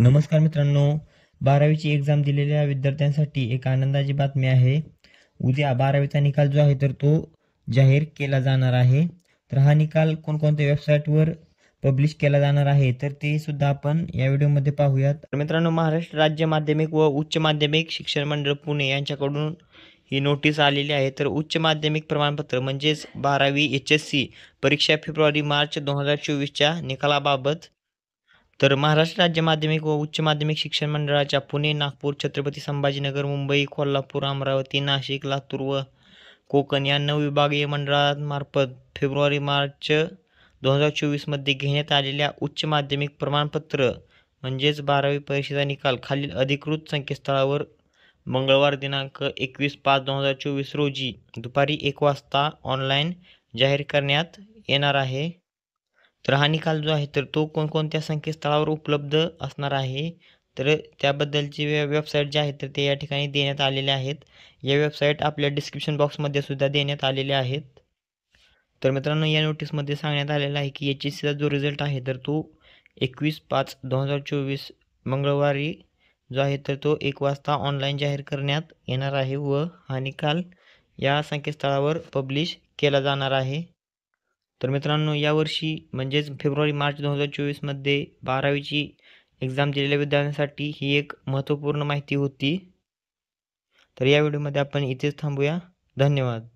नमस्कार मित्रांनो, 12वीची एक्झाम दिलेल्या विद्यार्थ्यांसाठी एक आनंदाची बातमी आहे. उद्या 12वीचा निकाल जो आहे तर तो जाहीर केला जाणार आहे. तर हा निकाल कोणकोणत्या वेबसाईटवर पब्लिश केला जाणार आहे तर ते सुद्धा आपण या व्हिडिओमध्ये पाहूयात. तर मित्रांनो, महाराष्ट्र राज्य माध्यमिक व उच्च माध्यमिक शिक्षण मंडळ पुणे यांच्याकडून ही नोटीस आलेली आहे. तर उच्च माध्यमिक प्रमाणपत्र म्हणजेच 12वी HSC परीक्षा फेब्रुवारी-मार्च 2024च्या निकालाबाबत तर महाराष्ट्र राज्य माध्यमिक व उच्च माध्यमिक शिक्षण मंडळाच्या पुणे, नागपूर, छत्रपती संभाजीनगर, मुंबई, कोल्हापूर, अमरावती, नाशिक, लातूर व कोकण या 9 विभागीय मंडळांमार्फत फेब्रुवारी-मार्च 2024मध्ये घेण्यात आलेल्या उच्च माध्यमिक प्रमाणपत्र म्हणजेच 12वी परीक्षेचा निकाल खालील अधिकृत संकेतस्थळावर मंगळवार दिनांक 21/5/2024 रोजी दुपारी 1 वाजता ऑनलाईन जाहीर करण्यात येणार आहे. तर हा निकाल जो आहे तर तो कोणकोणत्या संकेतस्थळावर उपलब्ध असणार आहे तर त्याबद्दलची वेबसाईट जे आहेत तर ते या ठिकाणी देण्यात आलेले आहेत. या वेबसाईट आपल्या डिस्क्रिप्शन बॉक्समध्ये सुद्धा देण्यात आलेल्या आहेत. तर मित्रांनो, या नोटीसमध्ये सांगण्यात आलेलं आहे की HSCचा जो रिझल्ट आहे तर तो 21/5/2024 मंगळवारी जो आहे तर तो 1 वाजता ऑनलाईन जाहीर करण्यात येणार आहे व हा निकाल या संकेतस्थळावर पब्लिश केला जाणार आहे. तर मित्रांनो, यावर्षी म्हणजेच फेब्रुवारी-मार्च 2024मध्ये 12वीची एक्झाम दिलेल्या विद्यार्थ्यांसाठी ही एक महत्त्वपूर्ण माहिती होती. तर या व्हिडिओमध्ये आपण इथेच थांबूया. धन्यवाद.